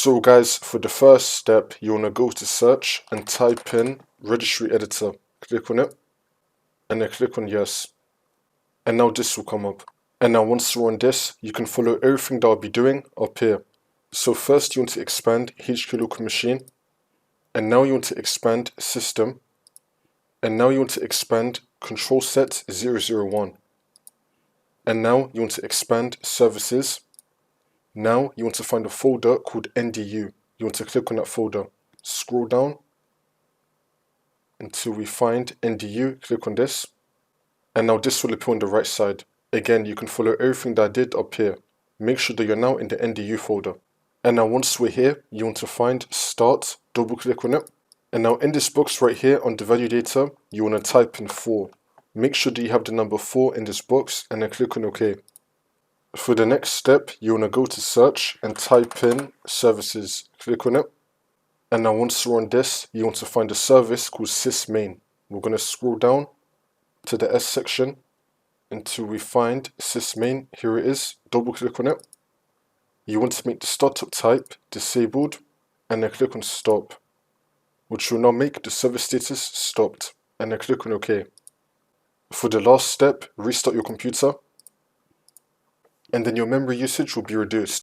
So guys, for the first step, you want to go to search and type in registry editor. Click on it and then click on yes. And now this will come up. And now once you're on this, you can follow everything that I'll be doing up here. So first you want to expand HQ local machine. And now you want to expand system. And now you want to expand control set 001. And now you want to expand services. Now you want to find a folder called NDU. You want to click on that folder. Scroll down until we find NDU. Click on this. And now this will appear on the right side. Again, you can follow everything that I did up here. Make sure that you're now in the NDU folder. And now once we're here, you want to find start, double click on it. And now in this box right here on the value data, you want to type in 4. Make sure that you have the number 4 in this box and then click on OK. For the next step, you want to go to search and type in services. Click on it. And now once you're on this, you want to find a service called sysmain. We're going to scroll down to the S section until we find sysmain. Here it is. Double click on it. You want to make the startup type disabled and then click on stop, which will now make the service status stopped, and then click on OK. For the last step, restart your computer and then your memory usage will be reduced.